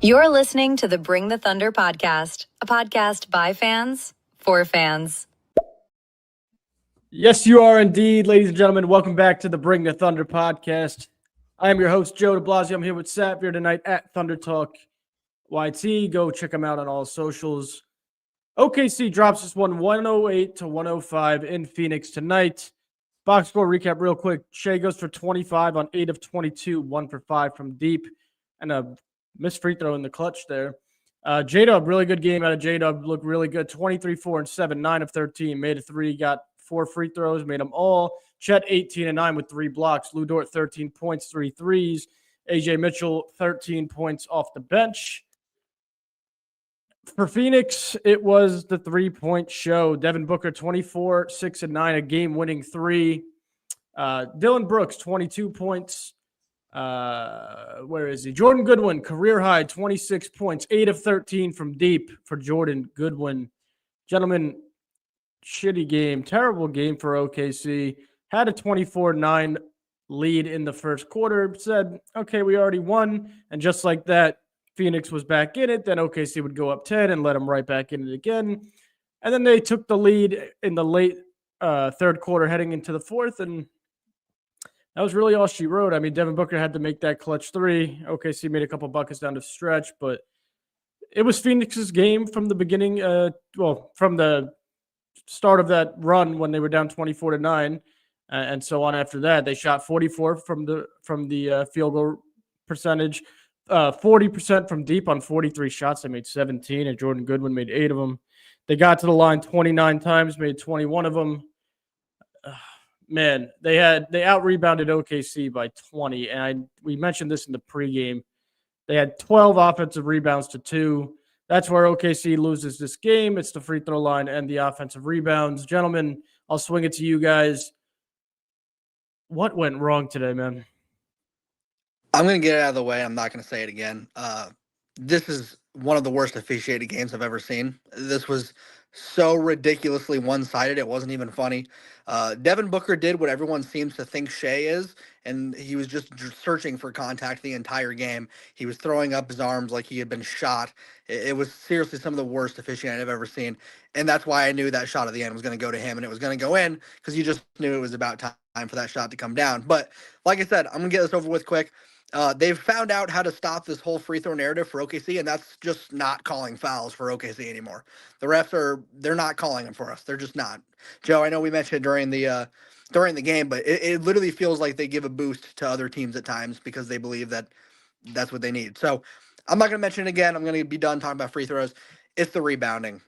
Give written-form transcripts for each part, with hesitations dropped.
You're listening to the Bring the Thunder podcast, a podcast by fans for fans. Yes, you are indeed, ladies and gentlemen. Welcome back to the Bring the Thunder podcast. I am your host, Joe DeBlasio. I'm here with Sap here tonight at Thunder Talk YT. Go check them out on all socials. OKC drops this one 108-105 in Phoenix tonight. Box score recap real quick. Shea goes for 25 on 8 of 22, 1 for 5 from deep, and a missed free throw in the clutch there. J-Dub, really good game out of J-Dub. Looked really good. 23, 4, and 7, 9 of 13. Made a 3, got 4 free throws, made them all. Chet, 18 and 9 with 3 blocks. Lou Dort, 13 points, 3 threes. AJ Mitchell, 13 points off the bench. For Phoenix, it was the three-point show. Devin Booker, 24, 6 and 9, a game-winning 3. Dylan Brooks, 22 points. Where is he? Jordan Goodwin, career high, 26 points, 8 of 13 from deep for Jordan Goodwin. Gentlemen, shitty game, terrible game for OKC. Had a 24-9 lead in the first quarter. Said, okay, we already won. And just like that, Phoenix was back in it. Then OKC would go up 10 and let them right back in it again. And then they took the lead in the late third quarter heading into the fourth. And that was really all she wrote. I mean, Devin Booker had to make that clutch 3. OKC made a couple buckets down the stretch. But it was Phoenix's game from the beginning. From the start of that run when they were down 24-9 and so on. After that, they shot 44 from the field goal percentage, 40% from deep on 43 shots. They made 17, and Jordan Goodwin made 8 of them. They got to the line 29 times, made 21 of them. Man, they out-rebounded OKC by 20, and we mentioned this in the pregame. They had 12 offensive rebounds to 2. That's where OKC loses this game. It's the free throw line and the offensive rebounds. Gentlemen, I'll swing it to you guys. What went wrong today, man? I'm going to get it out of the way. I'm not going to say it again. This is one of the worst officiated games I've ever seen. This was so ridiculously one-sided. It wasn't even funny. Devin Booker did what everyone seems to think Shea is, and he was just searching for contact the entire game. He was throwing up his arms like he had been shot. It was seriously some of the worst officiating I've ever seen, and that's why I knew that shot at the end was going to go to him, and it was going to go in because you just knew it was about time for that shot to come down. But like I said, I'm going to get this over with quick. They've found out how to stop this whole free throw narrative for OKC, and that's just not calling fouls for OKC anymore. The refs they're not calling them for us. They're just not. Joe, I know we mentioned it during the game, but it literally feels like they give a boost to other teams at times because they believe that that's what they need. So I'm not going to mention it again. I'm going to be done talking about free throws. It's the rebounding.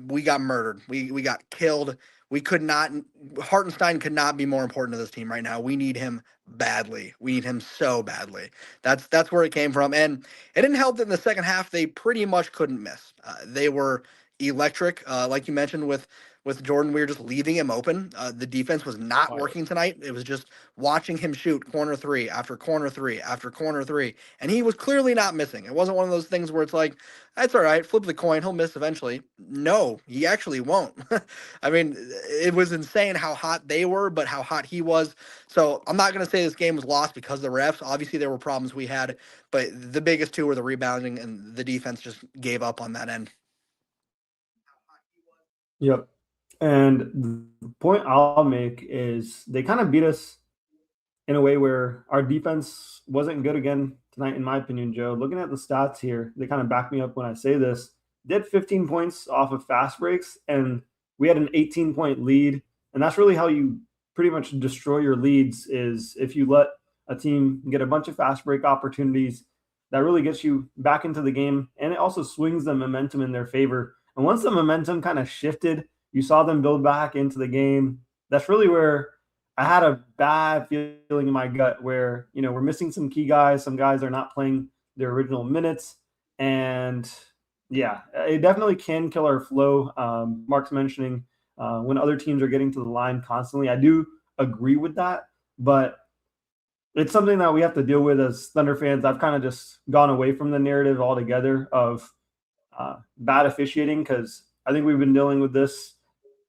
We got murdered. We got killed. We could not – Hartenstein could not be more important to this team right now. We need him badly. We need him so badly. That's where it came from. And it didn't help that in the second half they pretty much couldn't miss. They were electric. Like you mentioned with Jordan, we were just leaving him open. The defense was not working tonight. It was just watching him shoot corner 3 after corner 3 after corner 3. And he was clearly not missing. It wasn't one of those things where it's like, that's all right, flip the coin, he'll miss eventually. No, he actually won't. I mean, it was insane how hot they were, but how hot he was. So I'm not going to say this game was lost because of the refs. Obviously, there were problems we had, but the biggest two were the rebounding, and the defense just gave up on that end. Yep. And the point I'll make is they kind of beat us in a way where our defense wasn't good again tonight, in my opinion, Joe. Looking at the stats here, they kind of back me up when I say this. Did 15 points off of fast breaks, and we had an 18-point lead. And that's really how you pretty much destroy your leads, is if you let a team get a bunch of fast break opportunities. That really gets you back into the game, and it also swings the momentum in their favor. And once the momentum kind of shifted, you saw them build back into the game. That's really where I had a bad feeling in my gut where, we're missing some key guys. Some guys are not playing their original minutes. And, yeah, it definitely can kill our flow. Mark's mentioning when other teams are getting to the line constantly. I do agree with that. But it's something that we have to deal with as Thunder fans. I've kind of just gone away from the narrative altogether of bad officiating because I think we've been dealing with this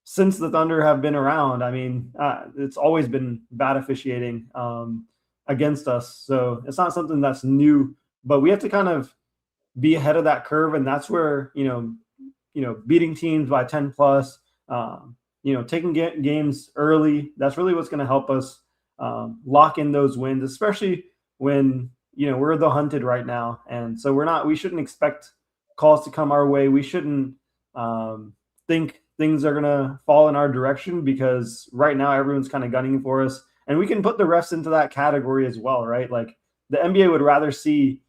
since the Thunder have been around. I mean, it's always been bad officiating against us. So it's not something that's new, but we have to kind of be ahead of that curve, and that's where beating teams by 10 plus, taking games early. That's really what's going to help us lock in those wins, especially when we're the hunted right now, and so we shouldn't expect calls to come our way. We shouldn't think things are going to fall in our direction, because right now everyone's kind of gunning for us, and we can put the refs into that category as well, right? Like the NBA would rather see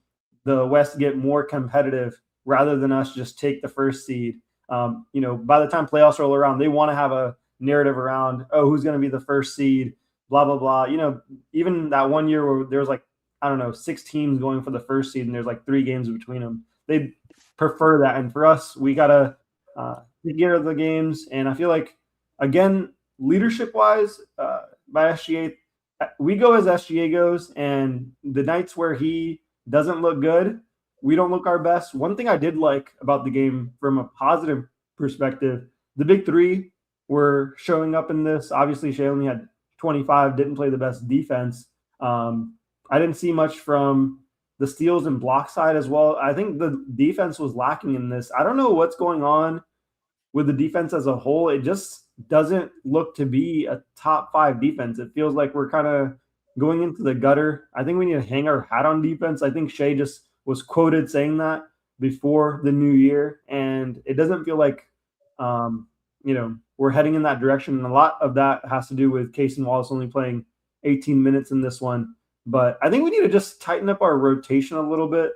the West get more competitive rather than us just take the first seed. By the time playoffs roll around, they want to have a narrative around, oh, who's going to be the first seed, blah, blah, blah. Even that one year where there was 6 teams going for the first seed and there's 3 games between them. They prefer that. And for us, we got to take care of the games. And I feel like, again, leadership-wise, by SGA, we go as SGA goes, and the nights where he doesn't look good, we don't look our best. One thing I did like about the game from a positive perspective, the big 3 were showing up in this. Obviously, Shea only had 25, didn't play the best defense. I didn't see much from the steals and block side as well. I think the defense was lacking in this. I don't know what's going on with the defense as a whole. It just doesn't look to be a top 5 defense. It feels like we're kind of going into the gutter. I think we need to hang our hat on defense. I think Shea just was quoted saying that before the new year, and it doesn't feel like we're heading in that direction. And a lot of that has to do with Case and Wallace only playing 18 minutes in this one. But I think we need to just tighten up our rotation a little bit,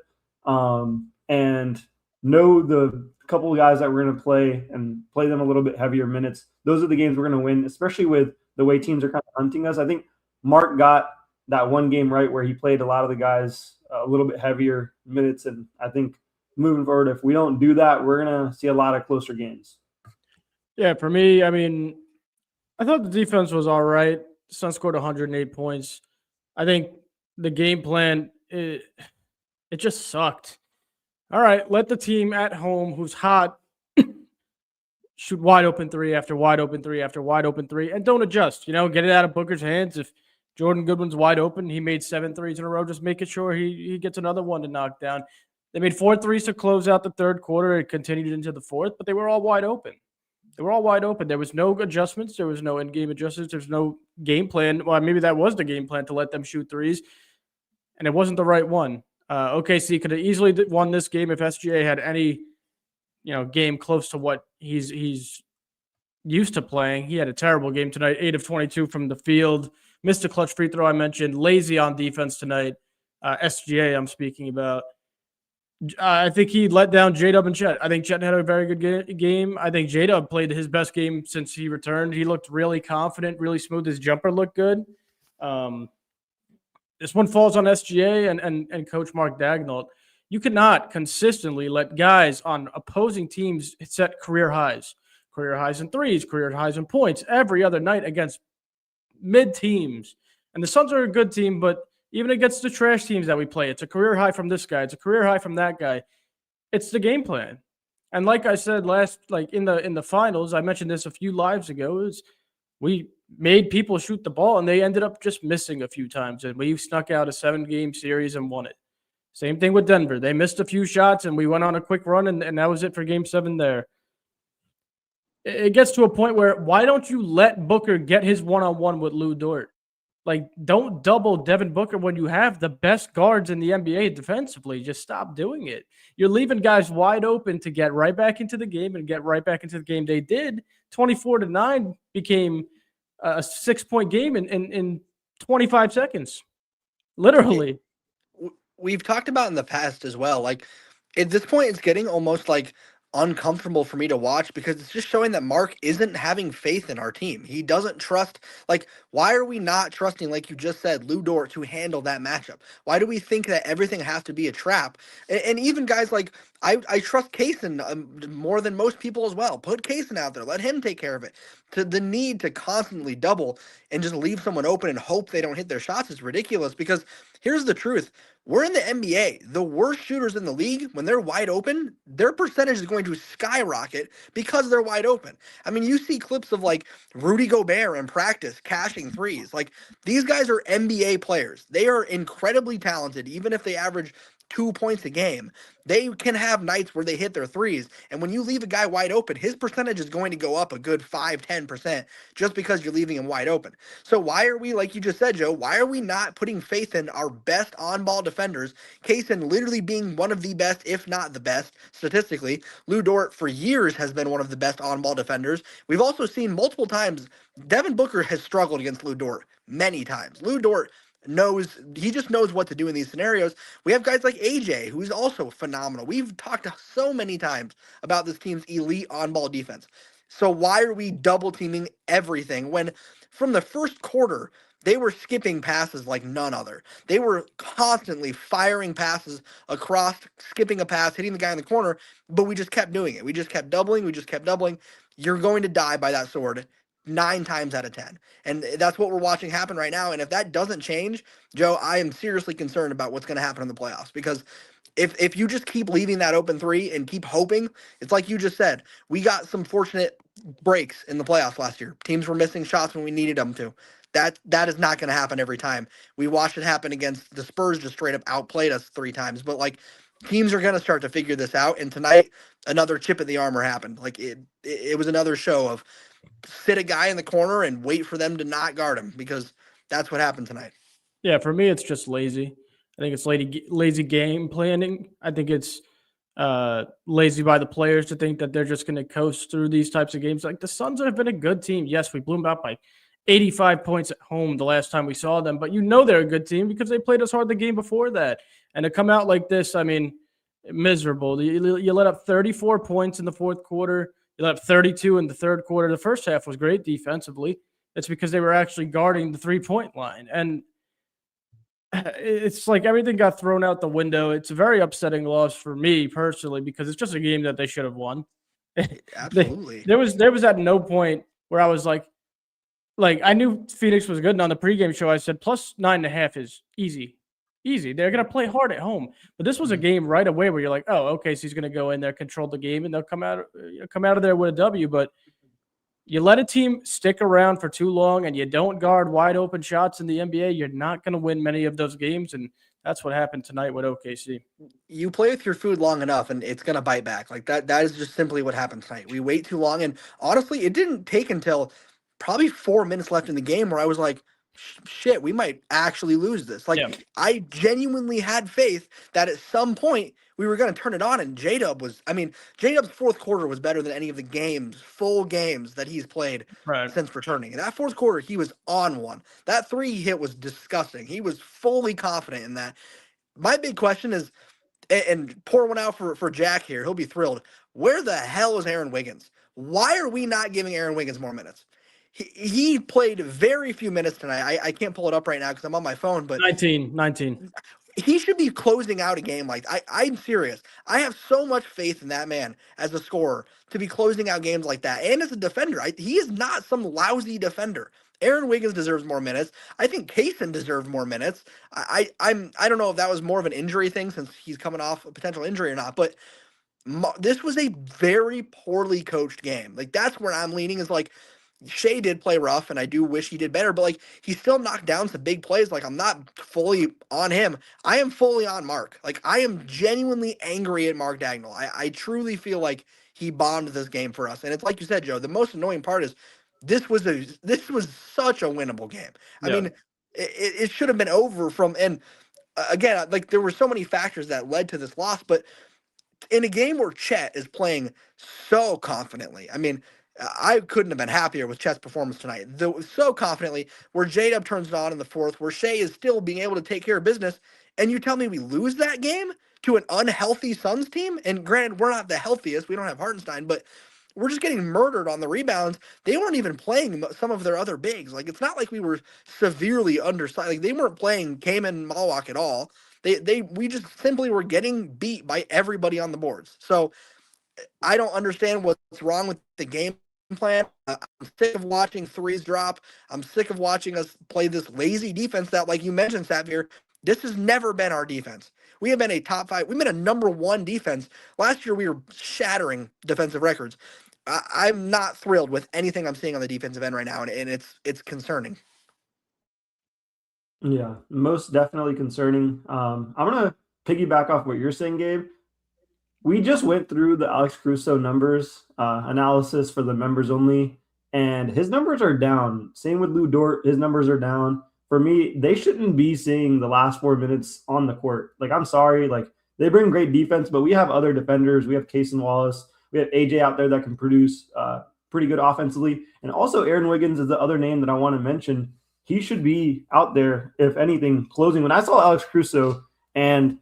and know the couple of guys that we're going to play and play them a little bit heavier minutes. Those are the games we're going to win, especially with the way teams are kind of hunting us. I think Mark got that one game right where he played a lot of the guys a little bit heavier minutes. And I think moving forward, if we don't do that, we're going to see a lot of closer games. Yeah, for me, I mean, I thought the defense was all right. Suns scored 108 points. I think the game plan, it just sucked. All right, let the team at home who's hot shoot wide open 3 after wide open 3 after wide open 3, and don't adjust. Get it out of Booker's hands. If Jordan Goodwin's wide open, he made 7 threes in a row, just making sure he gets another one to knock down. They made 4 threes to close out the third quarter. It continued into the fourth, but they were all wide open. There was no adjustments. There was no in-game adjustments. There's no game plan. Well, maybe that was the game plan, to let them shoot threes, and it wasn't the right one. OKC could have easily won this game if SGA had any, game close to what he's used to playing. He had a terrible game tonight, 8 of 22 from the field. Missed a clutch free throw, I mentioned. Lazy on defense tonight. SGA I'm speaking about. I think he let down J-Dub and Chet. I think Chet had a very good game. I think J-Dub played his best game since he returned. He looked really confident, really smooth. His jumper looked good. This one falls on SGA and Coach Mark Daigneault. You cannot consistently let guys on opposing teams set career highs in threes, career highs in points every other night against mid teams. And the Suns are a good team, but even against the trash teams that we play, it's a career high from this guy. It's a career high from that guy. It's the game plan. And like I said in the finals, I mentioned this a few lives ago, we made people shoot the ball and they ended up just missing a few times. And we snuck out a 7-game series and won it. Same thing with Denver. They missed a few shots and we went on a quick run, and that was it for game 7 there. It gets to a point where, why don't you let Booker get his one-on-one with Lou Dort? Don't double Devin Booker when you have the best guards in the NBA defensively. Just stop doing it. You're leaving guys wide open to get right back into the game and get right back into the game. They did. 24-9 became a 6-point game in 25 seconds. Literally. We've talked about in the past as well. At this point, it's getting almost uncomfortable for me to watch, because it's just showing that Mark isn't having faith in our team. He doesn't trust, why are we not trusting, like you just said, Lou Dort to handle that matchup? Why do we think that everything has to be a trap? And even guys I trust Kaysen more than most people as well. Put Kaysen out there. Let him take care of it. The need to constantly double and just leave someone open and hope they don't hit their shots is ridiculous, because here's the truth. We're in the NBA. The worst shooters in the league, when they're wide open, their percentage is going to skyrocket because they're wide open. I mean, you see clips of Rudy Gobert in practice cashing threes. These guys are NBA players. They are incredibly talented, even if they average 2 points a game. They can have nights where they hit their threes. And when you leave a guy wide open, his percentage is going to go up a good 5-10% just because you're leaving him wide open. So why are we, like you just said, Joe, why are we not putting faith in our best on-ball defenders? Kaysen literally being one of the best, if not the best, statistically. Lou Dort for years has been one of the best on-ball defenders. We've also seen multiple times Devin Booker has struggled against Lou Dort many times. Lou Dort he just knows what to do in these scenarios. We have guys like AJ, who's also phenomenal. We've talked so many times about this team's elite on-ball defense. So why are we double teaming everything when from the first quarter they were skipping passes like none other? They were constantly firing passes across, skipping a pass, hitting the guy in the corner, but we just kept doing it. We just kept doubling. We just kept doubling. You're going to die by that sword 9 times out of 10. And that's what we're watching happen right now. And if that doesn't change, Joe, I am seriously concerned about what's going to happen in the playoffs, because if you just keep leaving that open three and keep hoping, it's like you just said, we got some fortunate breaks in the playoffs last year. Teams were missing shots when we needed them to. That is not going to happen every time. We watched it happen against the Spurs, just straight up outplayed us 3 times. But like, teams are going to start to figure this out. And tonight, another chip in the armor happened. Like it was another show of sit a guy in the corner and wait for them to not guard him, because that's what happened tonight. Yeah, for me, it's just lazy. I think it's lazy game planning. I think it's lazy by the players to think that they're just going to coast through these types of games. Like the Suns have been a good team. Yes, we blew them out by 85 points at home the last time we saw them, but they're a good team because they played us hard the game before that. And to come out like this, I mean, miserable. You let up 34 points in the fourth quarter. You let up 32 in the third quarter. The first half was great defensively. It's because they were actually guarding the 3-point line. And it's like everything got thrown out the window. It's a very upsetting loss for me personally, because it's just a game that they should have won. Absolutely. There was at no point where I was like I knew Phoenix was good. And on the pregame show, I said plus 9.5 is easy. They're going to play hard at home. But this was a game right away where you're like, oh, okay, so he's going to go in there, control the game, and they'll come out of there with a W. But you let a team stick around for too long and you don't guard wide open shots in the NBA, you're not going to win many of those games. And that's what happened tonight with OKC. You play with your food long enough and it's going to bite back. Like that is just simply what happened tonight. We wait too long. And honestly, it didn't take until probably 4 minutes left in the game where I was like, shit, we might actually lose this. Like, Yeah. I genuinely had faith that at some point we were going to turn it on. And J-Dub's fourth quarter was better than any of the full games that he's played since returning. In that fourth quarter, he was on one. That 3 he hit was disgusting. He was fully confident in that. My big question is, and pour one out for Jack here, he'll be thrilled. Where the hell is Aaron Wiggins? Why are we not giving Aaron Wiggins more minutes? He played very few minutes tonight. I can't pull it up right now because I'm on my phone, but 19. he should be closing out a game like I'm serious. I have so much faith in that man as a scorer to be closing out games like that. And as a defender, he is not some lousy defender. Aaron Wiggins deserves more minutes. I think Kaysen deserved more minutes. I don't know if that was more of an injury thing since he's coming off a potential injury or not, but this was a very poorly coached game. Like, that's where I'm leaning, is like, Shea did play rough, and I do wish he did better, but like, he still knocked down some big plays. Like, I'm not fully on him. I am fully on Mark. Like, I am genuinely angry at Mark Dagnall. I truly feel like he bombed this game for us. And it's like you said, Joe, the most annoying part is this was such a winnable game. I mean, it should have been over and again, like, there were so many factors that led to this loss, but in a game where Chet is playing so confidently, I mean, I couldn't have been happier with Chet's performance tonight. So confidently, where J-Dub turns it on in the fourth, where Shea is still being able to take care of business, and you tell me we lose that game to an unhealthy Suns team? And granted, we're not the healthiest. We don't have Hartenstein, but we're just getting murdered on the rebounds. They weren't even playing some of their other bigs. Like, it's not like we were severely undersized. Like, they weren't playing Kaman Malwak at all. We just simply were getting beat by everybody on the boards. So I don't understand what's wrong with the game plan. I'm sick of watching threes drop. I'm sick of watching us play this lazy defense that, like you mentioned, Savir, this has never been our defense. We have been a top 5. We've been a number 1 defense. Last year, we were shattering defensive records. I'm not thrilled with anything I'm seeing on the defensive end right now, and it's concerning. Yeah, most definitely concerning. I'm gonna piggyback off what you're saying, Gabe, we just went through the Alex Caruso numbers analysis for the members only, and his numbers are down. Same with Lou Dort, his numbers are down. For me, they shouldn't be seeing the last 4 minutes on the court. Like, I'm sorry, like they bring great defense, but we have other defenders. We have Cason Wallace, we have AJ out there that can produce pretty good offensively, and also Aaron Wiggins is the other name that I want to mention. He should be out there, if anything, closing. When I saw Alex Caruso and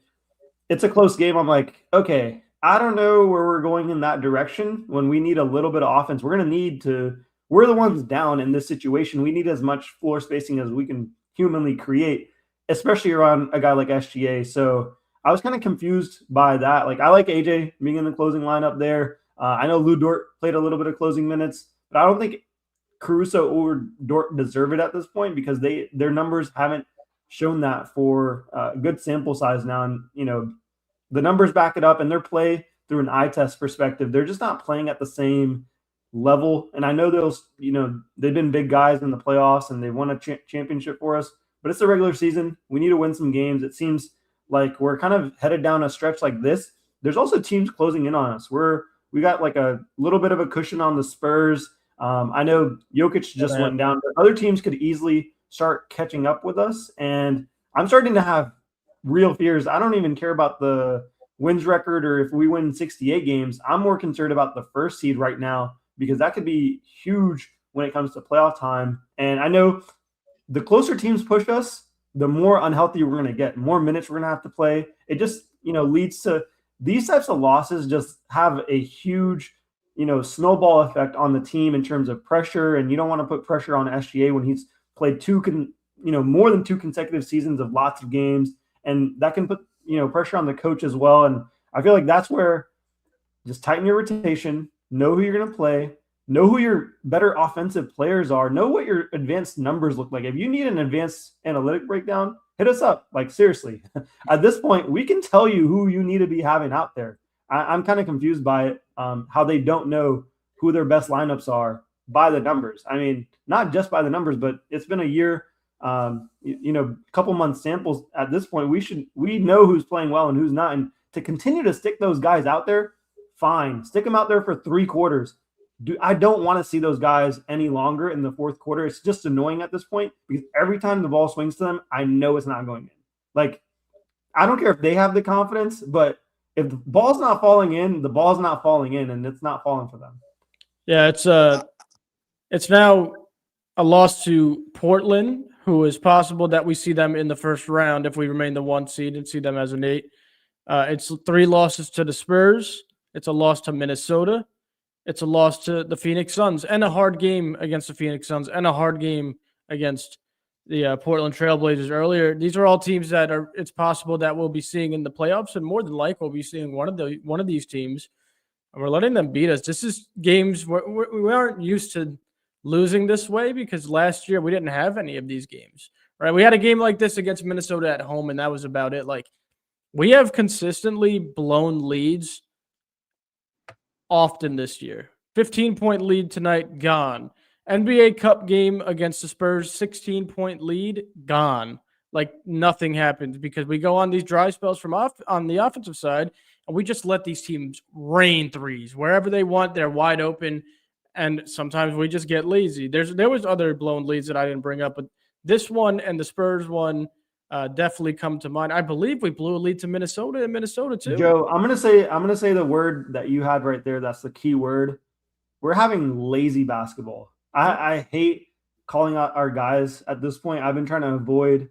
it's a close game, I'm like, okay, I don't know where we're going in that direction when we need a little bit of offense. We're the ones down in this situation. We need as much floor spacing as we can humanly create, especially around a guy like SGA. So I was kind of confused by that. Like, I like AJ being in the closing lineup there. I know Lou Dort played a little bit of closing minutes, but I don't think Caruso or Dort deserve it at this point because their numbers haven't shown that for a good sample size now. And, the numbers back it up, and their play through an eye test perspective, they're just not playing at the same level. And I know they've been big guys in the playoffs and they won a championship for us, but it's the regular season. We need to win some games. It seems like we're kind of headed down a stretch like this. There's also teams closing in on us. We got like a little bit of a cushion on the Spurs. I know Jokic just went down, but other teams could easily start catching up with us. And I'm starting to have real fears. I don't even care about the wins record or if we win 68 games. I'm more concerned about the first seed right now because that could be huge when it comes to playoff time. And I know the closer teams push us, the more unhealthy we're going to get, more minutes we're going to have to play. It just, leads to these types of losses just have a huge, snowball effect on the team in terms of pressure. And you don't want to put pressure on SGA when he's played more than 2 consecutive seasons of lots of games. And that can put, pressure on the coach as well. And I feel like that's where just tighten your rotation, know who you're going to play, know who your better offensive players are, know what your advanced numbers look like. If you need an advanced analytic breakdown, hit us up. Like, seriously, at this point, we can tell you who you need to be having out there. I'm kind of confused by it, how they don't know who their best lineups are by the numbers. I mean, not just by the numbers, but it's been a year, couple months samples at this point. We know who's playing well and who's not. And to continue to stick those guys out there, fine. Stick them out there for 3 quarters. I don't want to see those guys any longer in the fourth quarter. It's just annoying at this point because every time the ball swings to them, I know it's not going in. Like, I don't care if they have the confidence, but if the ball's not falling in, the ball's not falling in, and it's not falling for them. Yeah, it's now a loss to Portland, who is possible that we see them in the first round if we remain the 1 seed and see them as an 8. It's 3 losses to the Spurs. It's a loss to Minnesota. It's a loss to the Phoenix Suns and a hard game against the Phoenix Suns and a hard game against the Portland Trailblazers earlier. These are all teams that it's possible that we'll be seeing in the playoffs, and more than likely we'll be seeing one of these teams, and we're letting them beat us. This is games where we aren't used to losing this way because last year we didn't have any of these games, right? We had a game like this against Minnesota at home, and that was about it. Like, we have consistently blown leads often this year. 15-point lead tonight, gone. NBA Cup game against the Spurs, 16-point lead, gone. Like, nothing happens because we go on these dry spells on the offensive side, and we just let these teams rain threes. Wherever they want, they're wide open, and sometimes we just get lazy. There was other blown leads that I didn't bring up, but this one and the Spurs one definitely come to mind. I believe we blew a lead to Minnesota in Minnesota too. Joe, I'm gonna say the word that you had right there. That's the key word. We're having lazy basketball. I hate calling out our guys at this point. I've been trying to avoid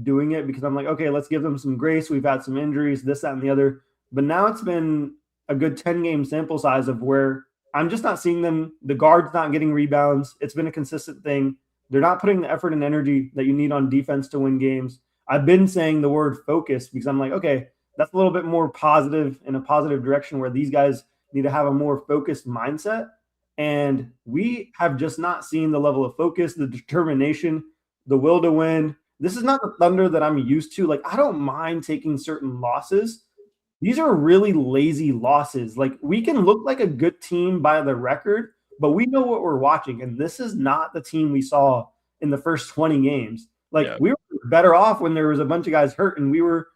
doing it because I'm like, okay, let's give them some grace. We've had some injuries, this, that, and the other. But now it's been a good 10-game sample size of where I'm just not seeing them. The guard's not getting rebounds. It's been a consistent thing. They're not putting the effort and energy that you need on defense to win games. I've been saying the word focus because I'm like, okay, that's a little bit more positive in a positive direction where these guys need to have a more focused mindset. And we have just not seen the level of focus, the determination, the will to win. This is not the Thunder that I'm used to. Like, I don't mind taking certain losses. These are really lazy losses. Like, we can look like a good team by the record, but we know what we're watching. And this is not the team we saw in the first 20 games. Like, we were better off when there was a bunch of guys hurt and we were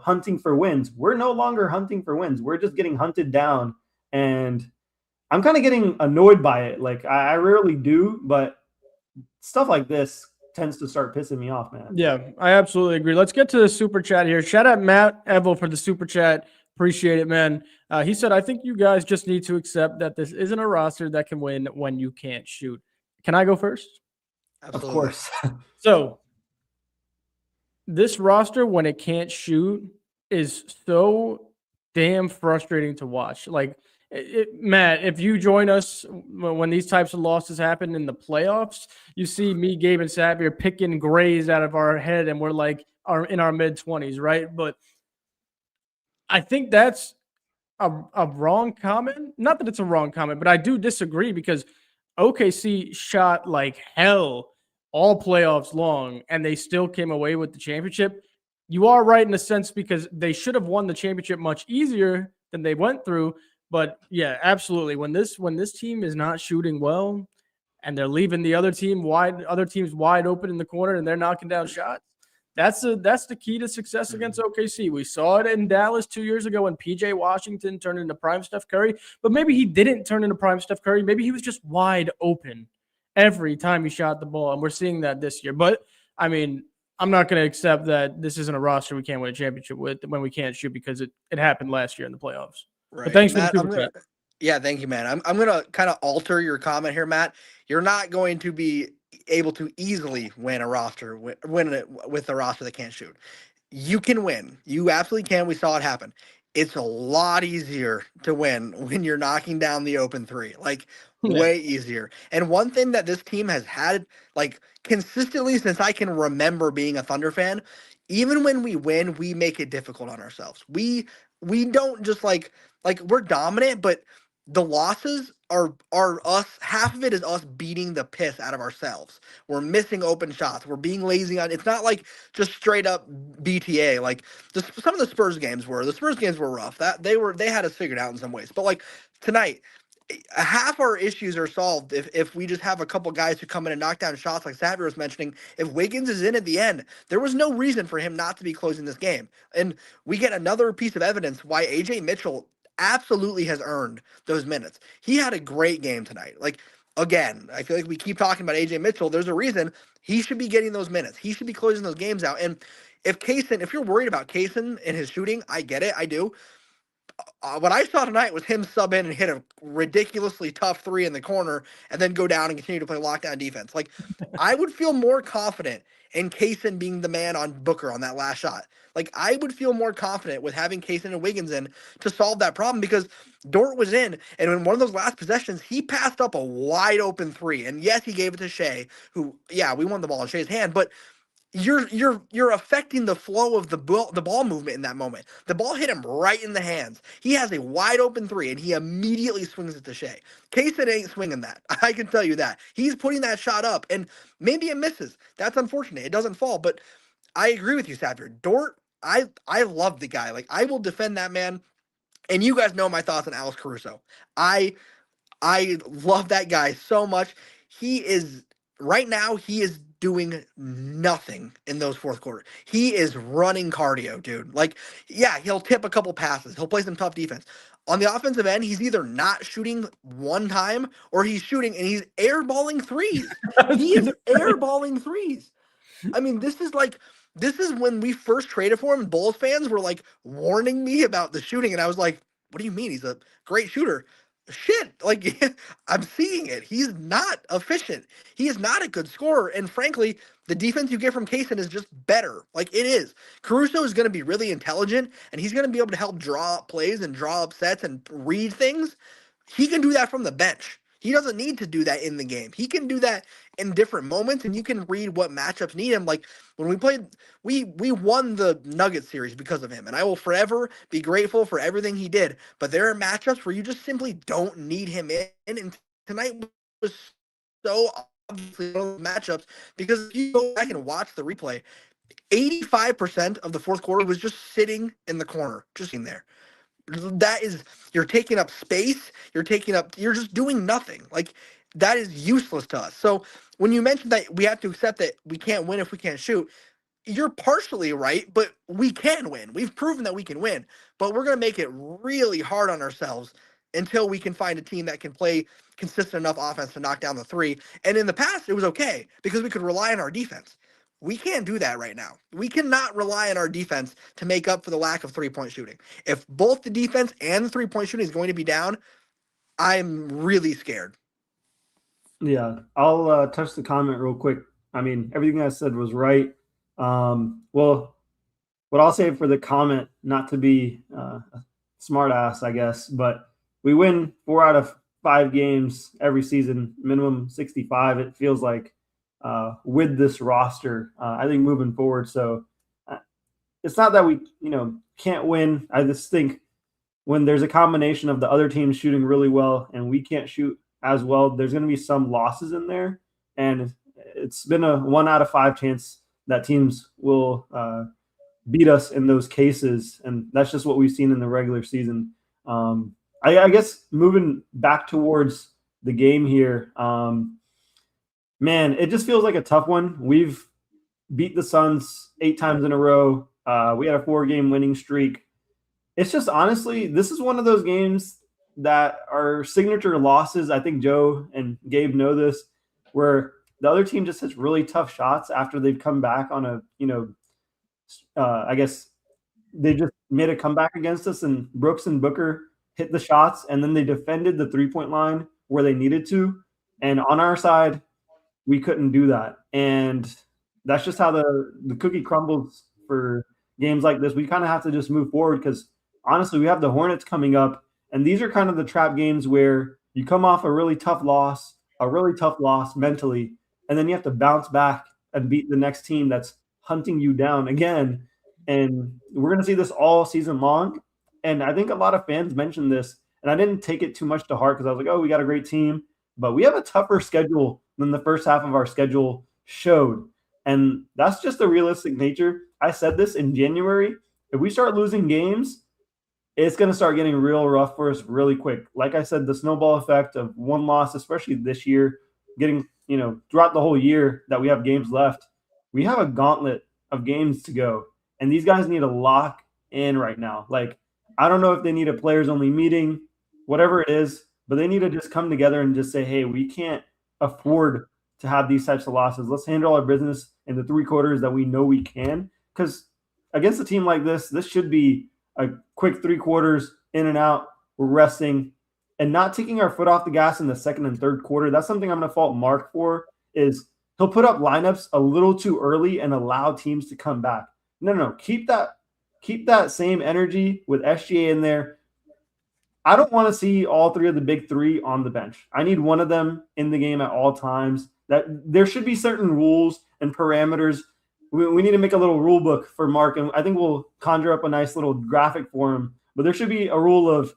hunting for wins. We're no longer hunting for wins. We're just getting hunted down. And I'm kind of getting annoyed by it. Like I rarely do, but stuff like this tends to start pissing me off, man. Yeah, I absolutely agree. Let's get to the super chat here. Shout out Matt Evel for the super chat. Appreciate it, man. He said, I think you guys just need to accept that this isn't a roster that can win when you can't shoot. Can I go first? Absolutely. Of course. So this roster, when it can't shoot, is so damn frustrating to watch. Like, Matt, if you join us when these types of losses happen in the playoffs, you see me, Gabe, and Savir picking grays out of our head, and we're like in our mid-20s, right? But I think that's a wrong comment. Not that it's a wrong comment, but I do disagree because OKC shot like hell all playoffs long, and they still came away with the championship. You are right in a sense because they should have won the championship much easier than they went through. But yeah, absolutely. When this team is not shooting well and they're leaving the other teams wide open in the corner and they're knocking down shots, that's the key to success against OKC. We saw it in Dallas 2 years ago when PJ Washington turned into prime Steph Curry, but maybe he didn't turn into prime Steph Curry. Maybe he was just wide open every time he shot the ball, and we're seeing that this year. But I mean, I'm not going to accept that this isn't a roster we can't win a championship with when we can't shoot because it happened last year in the playoffs. Right. But thanks Matt, for the super chat. yeah, thank you, man. I'm gonna kind of alter your comment here, Matt. You're not going to be able to easily win a roster win it with a roster that can't shoot. You can win. You absolutely can. We saw it happen. It's a lot easier to win when you're knocking down the open three. Like way easier. And one thing that this team has had like consistently since I can remember being a Thunder fan, even when we win, we make it difficult on ourselves. We don't just like we're dominant, but the losses are us. Half of it is us beating the piss out of ourselves. We're missing open shots. We're being lazy on. It's not like just straight up BTA. Like some of the Spurs games were. The Spurs games were rough. They had us figured out in some ways. But like tonight, half our issues are solved if we just have a couple guys who come in and knock down shots like Xavier was mentioning. If Wiggins is in at the end, there was no reason for him not to be closing this game. And we get another piece of evidence why AJ Mitchell absolutely has earned those minutes. He had a great game tonight. Like, again, I feel like we keep talking about AJ Mitchell. There's a reason he should be getting those minutes. He should be closing those games out. And if you're worried about Kaysen and his shooting, I get it. I do. What I saw tonight was him sub in and hit a ridiculously tough three in the corner and then go down and continue to play lockdown defense. Like, I would feel more confident in Kaysen being the man on Booker on that last shot. Like, I would feel more confident with having Kaysen and Wiggins in to solve that problem because Dort was in, and in one of those last possessions, he passed up a wide open three. And yes, he gave it to Shea, who, yeah, we won the ball in Shea's hand, but you're affecting the flow of the ball movement in that moment. The ball hit him right in the hands. He has a wide open three, and he immediately swings it to Shea. Kaysen ain't swinging that. I can tell you that. He's putting that shot up, and maybe it misses. That's unfortunate. It doesn't fall, but I agree with you, Sapir. Dort, I love the guy. Like, I will defend that man. And you guys know my thoughts on Alex Caruso. I love that guy so much. Right now, he is doing nothing in those fourth quarter. He is running cardio, dude. Like, yeah, he'll tip a couple passes. He'll play some tough defense. On the offensive end, he's either not shooting one time or he's shooting and he's airballing threes. He is airballing threes. I mean, this is when we first traded for him. Bulls fans were like warning me about the shooting, and I was like, what do you mean? He's a great shooter. Shit, like I'm seeing it. He's not efficient. He is not a good scorer. And frankly, the defense you get from Kaysen is just better. Like it is. Caruso is going to be really intelligent and he's going to be able to help draw up plays and draw up sets and read things. He can do that from the bench. He doesn't need to do that in the game. He can do that in different moments, and you can read what matchups need him. Like when we played, we won the Nuggets series because of him, and I will forever be grateful for everything he did. But there are matchups where you just simply don't need him in, and tonight was so obviously one of those matchups because if you go back and watch the replay, 85% of the fourth quarter was just sitting in the corner, just sitting there. That is, you're taking up space, you're just doing nothing. Like that is useless to us. So when you mentioned that we have to accept that we can't win if we can't shoot, you're partially right, but we can win. We've proven that we can win, but we're going to make it really hard on ourselves until we can find a team that can play consistent enough offense to knock down the three. And in the past, it was okay because we could rely on our defense. We can't do that right now. We cannot rely on our defense to make up for the lack of three-point shooting. If both the defense and the three-point shooting is going to be down, I'm really scared. Yeah, I'll touch the comment real quick. I mean, everything I said was right. Well, what I'll say for the comment, not to be a smart ass, I guess, but we win 4 out of 5 games every season, minimum 65. It feels like with this roster, I think moving forward. So it's not that we, can't win. I just think when there's a combination of the other teams shooting really well and we can't shoot as well, there's going to be some losses in there. And it's been a 1 out of 5 chance that teams will beat us in those cases. And that's just what we've seen in the regular season. I guess moving back towards the game here, man, it just feels like a tough one. We've beat the Suns 8 times in a row. We had a 4-game winning streak. It's just, honestly, this is one of those games that are signature losses. I think Joe and Gabe know this, where the other team just hits really tough shots after they've come back on a, I guess they just made a comeback against us, and Brooks and Booker hit the shots, and then they defended the 3-point line where they needed to. And on our side, we couldn't do that. And that's just how the cookie crumbles for games like this. We kind of have to just move forward because, honestly, we have the Hornets coming up, and these are kind of the trap games where you come off a really tough loss mentally, and then you have to bounce back and beat the next team that's hunting you down again. And we're going to see this all season long. And I think a lot of fans mentioned this, and I didn't take it too much to heart because I was like, oh, we got a great team. But we have a tougher schedule than the first half of our schedule showed. And that's just the realistic nature. I said this in January. If we start losing games, it's going to start getting real rough for us really quick. Like I said, the snowball effect of one loss, especially this year, getting, throughout the whole year that we have games left, we have a gauntlet of games to go. And these guys need to lock in right now. Like, I don't know if they need a players-only meeting, whatever it is, but they need to just come together and just say, hey, we can't afford to have these types of losses. Let's handle our business in the 3 quarters that we know we can. Because against a team like this should be a quick 3 quarters in and out. We're resting and not taking our foot off the gas in the second and third quarter. That's something I'm going to fault Mark for, is he'll put up lineups a little too early and allow teams to come back. No. Keep that same energy with SGA in there. I don't want to see all 3 of the big 3 on the bench. I need one of them in the game at all times. That there should be certain rules and parameters. We need to make a little rule book for Mark, and I think we'll conjure up a nice little graphic for him. But there should be a rule of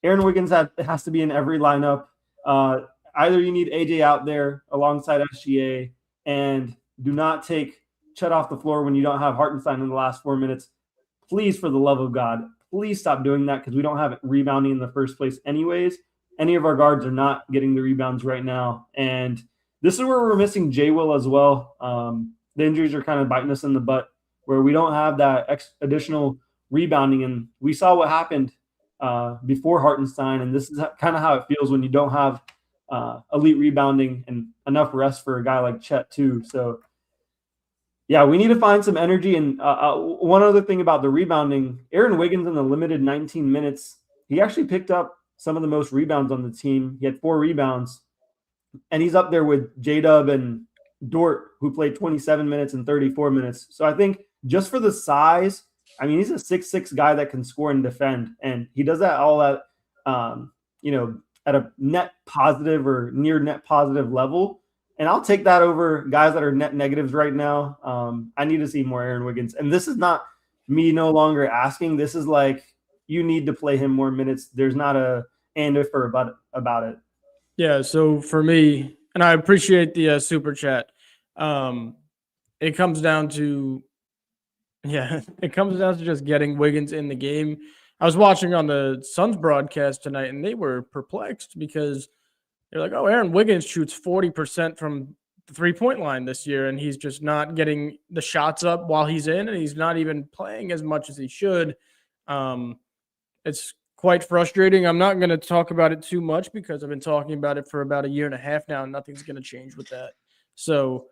Aaron Wiggins has to be in every lineup. Either you need AJ out there alongside SGA, and do not take Chet off the floor when you don't have Hartenstein in the last 4 minutes. Please, for the love of God, please stop doing that, because we don't have it rebounding in the first place anyways. Any of our guards are not getting the rebounds right now. And this is where we're missing J. Will as well. The injuries are kind of biting us in the butt, where we don't have that additional rebounding. And we saw what happened before Hartenstein, and this is kind of how it feels when you don't have elite rebounding and enough rest for a guy like Chet too. So, yeah, we need to find some energy. And one other thing about the rebounding, Aaron Wiggins in the limited 19 minutes, he actually picked up some of the most rebounds on the team. He had 4 rebounds, and he's up there with J-Dub and Dort, who played 27 minutes and 34 minutes. So I think just for the size, I mean, he's a 6'6" guy that can score and defend, and he does that all at, at a net positive or near net positive level. And I'll take that over guys that are net negatives right now. I need to see more Aaron Wiggins. And this is not me no longer asking. This is like, you need to play him more minutes. There's not a and if or about it. Yeah, so for me, and I appreciate the super chat, it comes down to just getting Wiggins in the game. I was watching on the Suns broadcast tonight, and they were perplexed because they're like, oh, Aaron Wiggins shoots 40% from the 3-point line this year, and he's just not getting the shots up while he's in, and he's not even playing as much as he should. It's quite frustrating. I'm not going to talk about it too much because I've been talking about it for about a year and a half now, and nothing's going to change with that. So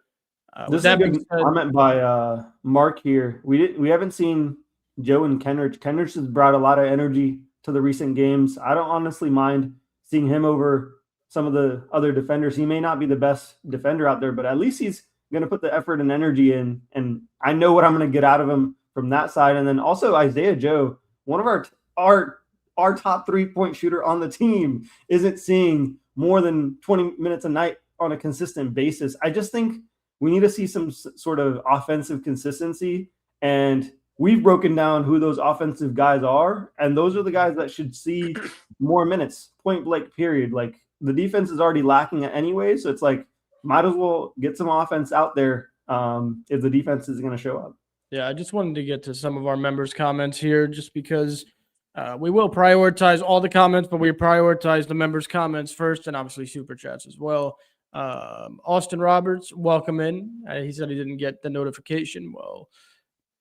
This is a good comment by Mark here. We haven't seen Joe and Kenrich. Kenrich has brought a lot of energy to the recent games. I don't honestly mind seeing him over some of the other defenders. He may not be the best defender out there, but at least he's going to put the effort and energy in, and I know what I'm going to get out of him from that side. And then also Isaiah Joe, one of our top 3-point shooter on the team, isn't seeing more than 20 minutes a night on a consistent basis. I just think we need to see some sort of offensive consistency, and we've broken down who those offensive guys are, and those are the guys that should see more minutes, point blank period. Like, the defense is already lacking it anyway, so it's like, might as well get some offense out there if the defense is going to show up. Yeah, I just wanted to get to some of our members' comments here just because we will prioritize all the comments, but we prioritize the members' comments first and obviously super chats as well. Austin Roberts, welcome in. He said he didn't get the notification. Well,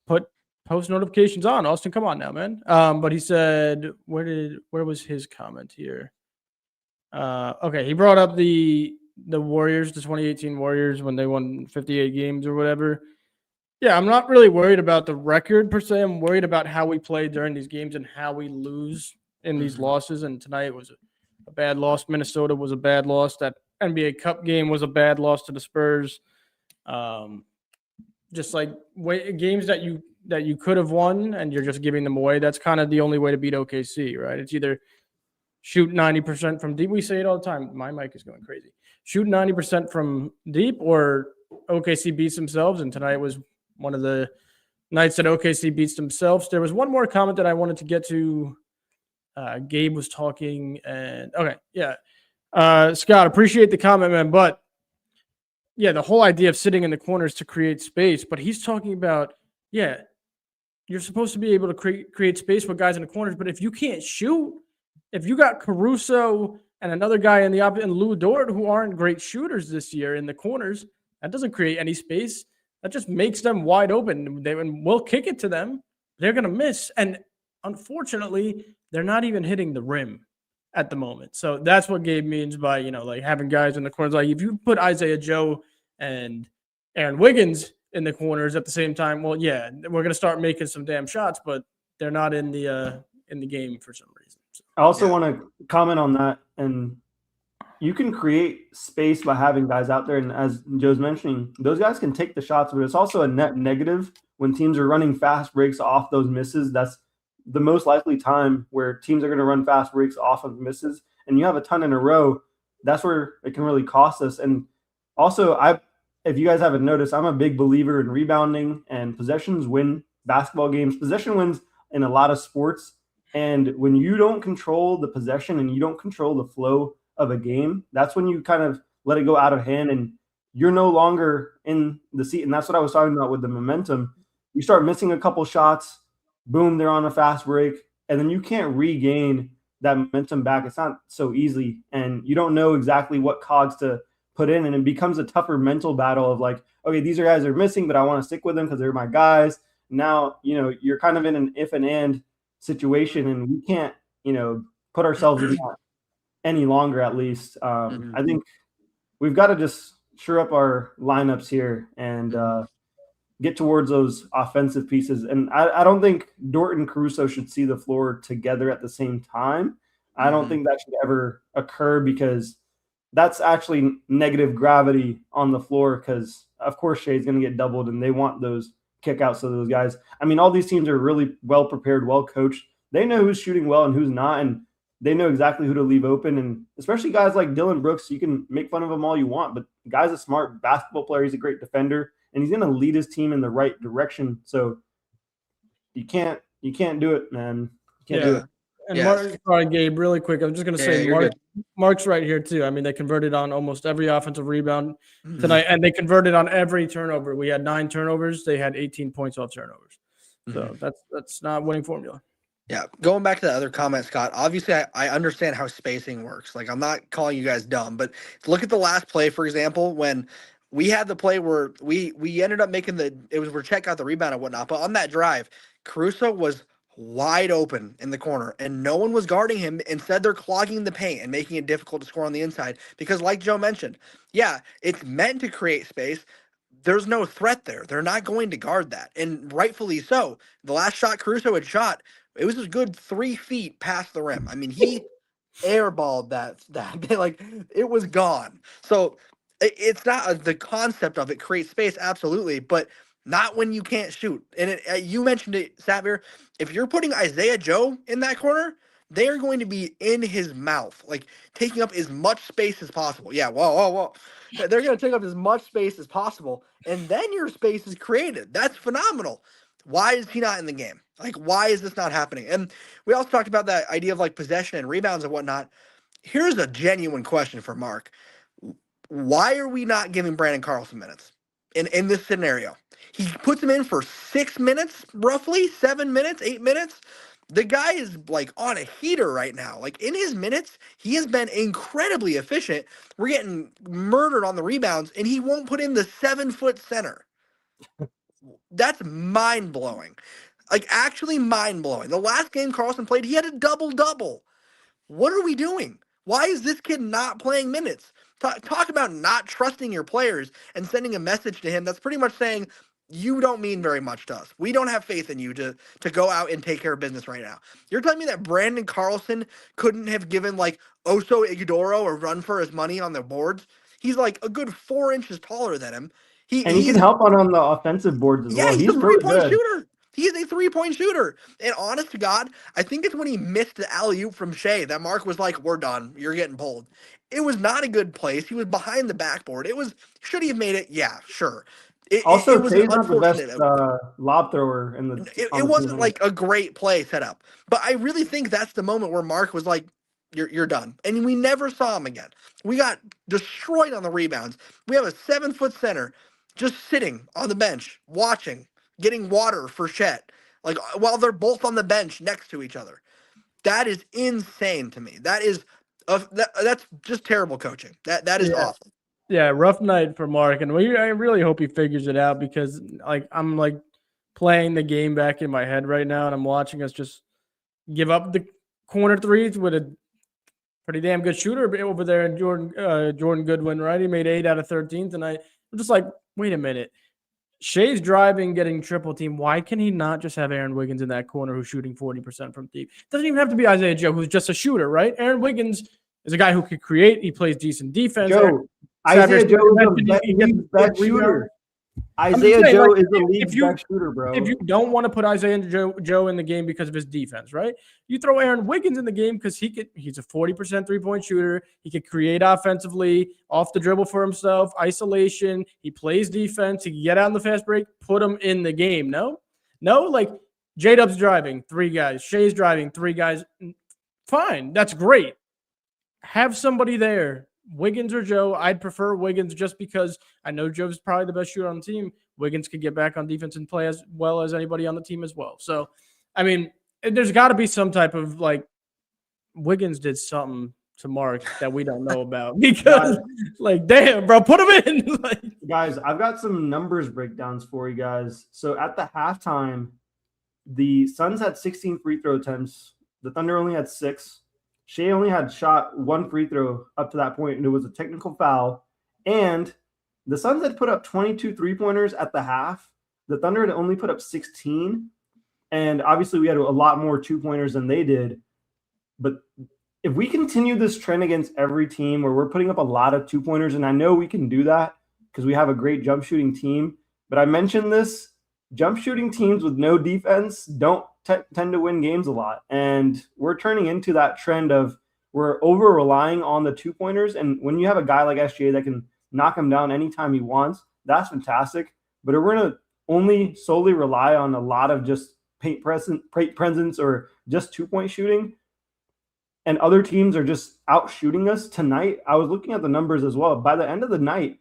put post notifications on. Austin, come on now, man. But he said, where was his comment here? Okay, he brought up the Warriors, the 2018 Warriors when they won 58 games or whatever. Yeah, I'm not really worried about the record per se. I'm worried about how we play during these games and how we lose in these losses. And tonight was a bad loss. Minnesota was a bad loss. That NBA Cup game was a bad loss to the Spurs. Just like games that you could have won and you're just giving them away. That's kind of the only way to beat OKC, right? It's either shoot 90% from deep. We say it all the time. My mic is going crazy. Shoot 90% from deep, or OKC beats themselves. And tonight was one of the nights that OKC beats themselves. There was one more comment that I wanted to get to. Gabe was talking, and okay, yeah. Scott, appreciate the comment, man. But yeah, the whole idea of sitting in the corners to create space. But he's talking about, yeah, you're supposed to be able to create space with guys in the corners. But if you can't shoot, if you got Caruso and another guy in the opposite, and Lou Dort, who aren't great shooters this year in the corners, that doesn't create any space. That just makes them wide open. And we'll kick it to them. They're going to miss. And unfortunately, they're not even hitting the rim at the moment. So that's what Gabe means by, like having guys in the corners. Like if you put Isaiah Joe and Aaron Wiggins in the corners at the same time, well, yeah, we're going to start making some damn shots, but they're not in the game for some reason. So, I also want to comment on that. And you can create space by having guys out there. And as Joe's mentioning, those guys can take the shots, but it's also a net negative when teams are running fast breaks off those misses. That's the most likely time where teams are going to run fast breaks off of misses. And you have a ton in a row. That's where it can really cost us. And also, if you guys haven't noticed, I'm a big believer in rebounding, and possessions win basketball games. Possession wins in a lot of sports. And when you don't control the possession and you don't control the flow of a game, that's when you kind of let it go out of hand and you're no longer in the seat. And that's what I was talking about with the momentum. You start missing a couple shots, boom, they're on a fast break, and then you can't regain that momentum back. It's not so easy, and you don't know exactly what cogs to put in, and it becomes a tougher mental battle of like, okay, these are guys that are missing, but I want to stick with them because they're my guys. Now, you're kind of in an if and and situation, and we can't, put ourselves in that any longer, at least. I think we've got to just shore up our lineups here and get towards those offensive pieces. And I don't think Dort and Caruso should see the floor together at the same time. I don't think that should ever occur because that's actually negative gravity on the floor because, of course, Shea's going to get doubled, and they want those kickouts of those guys. I mean, all these teams are really well prepared, well coached. They know who's shooting well and who's not, and they know exactly who to leave open. And especially guys like Dylan Brooks, you can make fun of him all you want, but the guy's a smart basketball player. He's a great defender, and he's going to lead his team in the right direction. So you can't do it, man. You can't do it. And Mark, Gabe, really quick, I'm just going to say Mark's right here too. I mean, they converted on almost every offensive rebound tonight, and they converted on every turnover. We had 9 turnovers. They had 18 points off turnovers. So that's not winning formula. Yeah, going back to the other comment, Scott, obviously I understand how spacing works. Like, I'm not calling you guys dumb, but look at the last play, for example, when we had the play where we ended up making it was where Chet got the rebound and whatnot. But on that drive, Caruso was wide open in the corner and no one was guarding him. Instead, they're clogging the paint and making it difficult to score on the inside because, like Joe mentioned, yeah, it's meant to create space. There's no threat there. They're not going to guard that. And rightfully so. The last shot Caruso had shot, it was a good 3 feet past the rim. I mean, he airballed that like it was gone. So it's not the concept of it creates space, absolutely, but not when you can't shoot. And you mentioned it, Savir. If you're putting Isaiah Joe in that corner, they are going to be in his mouth, like taking up as much space as possible. Yeah, whoa. They're going to take up as much space as possible, and then your space is created. That's phenomenal. Why is he not in the game? Like, why is this not happening? And we also talked about that idea of like possession and rebounds and whatnot. Here's a genuine question for Mark. Why are we not giving Brandon Carlson minutes in this scenario? He puts him in for 6 minutes, roughly 7 minutes, 8 minutes. The guy is like on a heater right now. Like in his minutes, he has been incredibly efficient. We're getting murdered on the rebounds, and he won't put in the 7-foot center. That's mind blowing. Like actually mind blowing. The last game Carlson played, he had a double-double. What are we doing? Why is this kid not playing minutes? Talk about not trusting your players and sending a message to him that's pretty much saying, you don't mean very much to us. We don't have faith in you to go out and take care of business right now. You're telling me that Brandon Carlson couldn't have given like Oso Igudoro a run for his money on the boards? He's like a good 4 inches taller than him. He can help on the offensive boards as well. He's a really three-point good. shooter. He's a three-point shooter. And honest to God, I think it's when he missed the alley-oop from Shea that Mark was like, we're done. You're getting pulled. It was not a good place. He was behind the backboard. Should he have made it? Yeah, sure. It was Shay's not the best lob thrower in the It wasn't like a great play set up. But I really think that's the moment where Mark was like, you're done. And we never saw him again. We got destroyed on the rebounds. We have a 7-foot center just sitting on the bench, watching, getting water for Chet, like while they're both on the bench next to each other. That is insane to me. That's just terrible coaching. That is awful. Yeah, rough night for Mark, and I really hope he figures it out because like I'm like playing the game back in my head right now, and I'm watching us just give up the corner threes with a pretty damn good shooter over there in Jordan Goodwin, right? He made 8 out of 13 tonight. I'm just like, wait a minute. Shay's driving, getting triple team. Why can he not just have Aaron Wiggins in that corner who's shooting 40% from deep? Doesn't even have to be Isaiah Joe, who's just a shooter, right? Aaron Wiggins is a guy who can create. He plays decent defense. Isaiah Joe is the best shooter. Isaiah Joe is the league's best shooter, bro. If you don't want to put Isaiah Joe in the game because of his defense, right? You throw Aaron Wiggins in the game because he's a 40% three-point shooter. He could create offensively, off the dribble for himself, isolation. He plays defense. He can get out in the fast break, put him in the game. No, like J-Dub's driving, 3 guys. Shay's driving, 3 guys. Fine, that's great. Have somebody there. Wiggins or Joe. I'd prefer Wiggins just because I know Joe's probably the best shooter on the team. Wiggins could get back on defense and play as well as anybody on the team as well. So, I mean, there's got to be some type of like Wiggins did something to Mark that we don't know about because like, damn, bro, put him in. Guys, I've got some numbers breakdowns for you guys. So at the halftime, the Suns had 16 free throw attempts. The Thunder only had 6. Shea only had shot 1 free throw up to that point, and it was a technical foul. And the Suns had put up 22 three-pointers at the half. The Thunder had only put up 16. And obviously we had a lot more two-pointers than they did. But if we continue this trend against every team where we're putting up a lot of two-pointers, and I know we can do that because we have a great jump shooting team, but I mentioned this, jump shooting teams with no defense don't tend to win games a lot. And we're turning into that trend of we're over relying on the 2-pointers. And when you have a guy like SGA that can knock him down anytime he wants, that's fantastic. But if we're going to only solely rely on a lot of just paint presence or just 2-point shooting, and other teams are just out shooting us tonight, I was looking at the numbers as well. By the end of the night,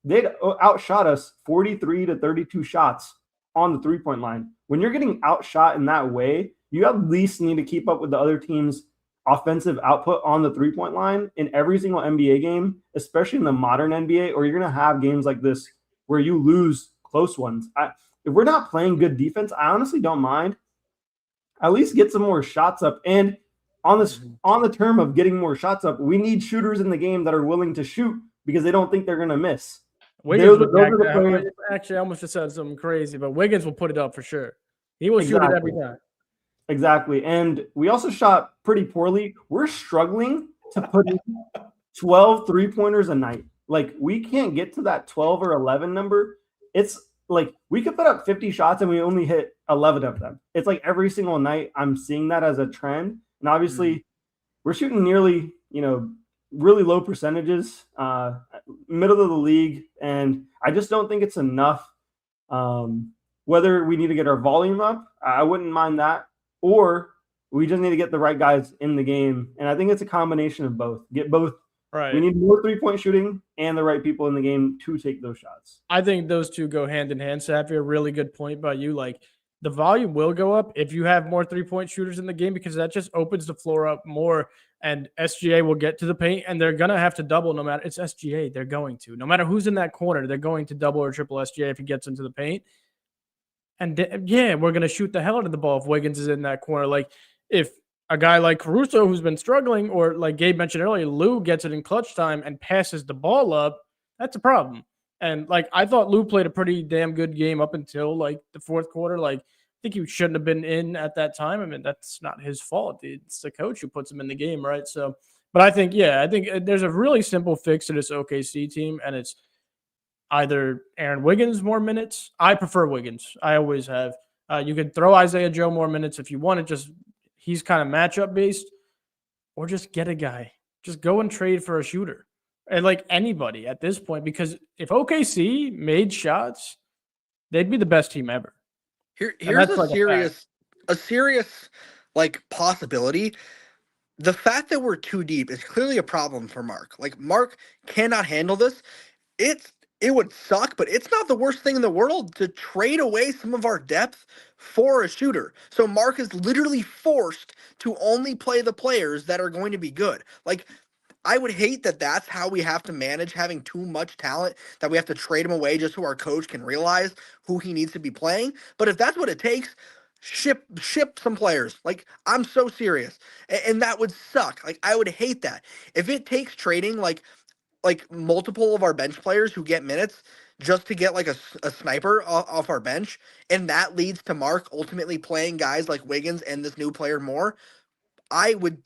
they'd outshot us 43 to 32 shots on the 3-point line. When you're getting outshot in that way, you at least need to keep up with the other team's offensive output on the three-point line in every single NBA game, especially in the modern NBA, or you're going to have games like this where you lose close ones. If we're not playing good defense, I honestly don't mind. At least get some more shots up. And on the term of getting more shots up, we need shooters in the game that are willing to shoot because they don't think they're going to miss. Wiggins actually, I almost just said something crazy, but Wiggins will put it up for sure. He will shoot it every time. Exactly. And we also shot pretty poorly. We're struggling to put in 12 3-pointers a night. Like, we can't get to that 12 or 11 number. It's like we could put up 50 shots and we only hit 11 of them. It's like every single night I'm seeing that as a trend. And obviously we're shooting nearly, really low percentages, middle of the league. And I just don't think it's enough. Whether we need to get our volume up, I wouldn't mind that. Or we just need to get the right guys in the game. And I think it's a combination of both. Get both. Right. We need more three-point shooting and the right people in the game to take those shots. I think those two go hand in hand, Safi. A really good point by you. Like, the volume will go up if you have more three-point shooters in the game because that just opens the floor up more, and SGA will get to the paint, and they're going to have to double no matter – it's SGA. They're going to. No matter who's in that corner, they're going to double or triple SGA if he gets into the paint. And, we're going to shoot the hell out of the ball if Wiggins is in that corner. Like, if a guy like Caruso who's been struggling, or like Gabe mentioned earlier, Lou gets it in clutch time and passes the ball up, that's a problem. And, like, I thought Lou played a pretty damn good game up until, like, the fourth quarter. Like, I think he shouldn't have been in at that time. I mean, that's not his fault. It's the coach who puts him in the game, right? So, but I think there's a really simple fix to this OKC team, and it's either Aaron Wiggins more minutes. I prefer Wiggins. I always have. You could throw Isaiah Joe more minutes if you want it. Just he's kind of matchup based, or just get a guy. Just go and trade for a shooter, and like anybody at this point. Because if OKC made shots, they'd be the best team ever. Here's a serious like possibility. The fact that we're too deep is clearly a problem for Mark. Like, Mark cannot handle this. It would suck, but it's not the worst thing in the world to trade away some of our depth for a shooter. So Mark is literally forced to only play the players that are going to be good. Like, I would hate that that's how we have to manage having too much talent, that we have to trade him away just so our coach can realize who he needs to be playing. But if that's what it takes, ship some players. Like, I'm so serious. And that would suck. Like, I would hate that. If it takes trading, like multiple of our bench players who get minutes just to get like a sniper off our bench, and that leads to Mark ultimately playing guys like Wiggins and this new player more, I would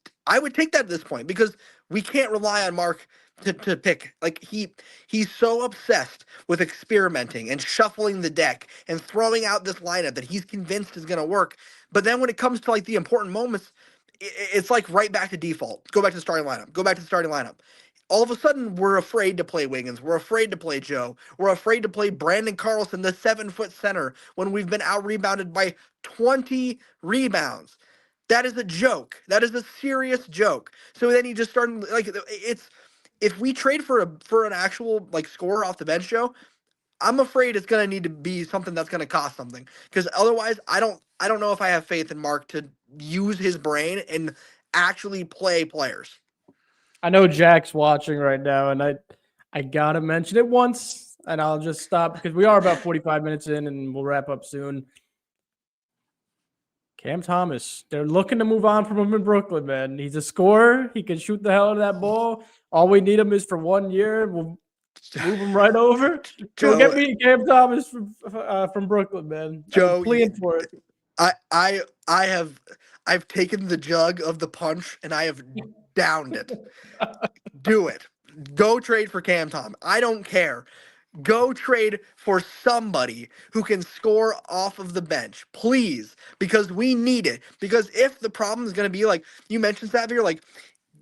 take that at this point, because we can't rely on Mark to pick. Like, he's so obsessed with experimenting and shuffling the deck and throwing out this lineup that he's convinced is going to work. But then when it comes to like the important moments, it's like right back to default. Go back to the starting lineup. All of a sudden, we're afraid to play Wiggins. We're afraid to play Joe. We're afraid to play Brandon Carlson, the 7-foot center, when we've been out-rebounded by 20 rebounds. That is a joke. That is a serious joke. So then you just start, like, if we trade for an actual like scorer off the bench, Joe, I'm afraid it's gonna need to be something that's gonna cost something. Because otherwise, I don't know if I have faith in Mark to use his brain and actually play players. I know Jack's watching right now, and I gotta mention it once, and I'll just stop because we are about 45 minutes in, and we'll wrap up soon. Cam Thomas, they're looking to move on from him in Brooklyn, man. He's a scorer. He can shoot the hell out of that ball. All we need him is for 1 year. We'll move him right over. Joe, get me Cam Thomas from Brooklyn, man. Joe, pleading for it. I've taken the jug of the punch and I have downed it. Do it. Go trade for Cam Thomas. I don't care. Go trade for somebody who can score off of the bench, please, because we need it. Because if the problem is going to be like you mentioned, Xavier, like,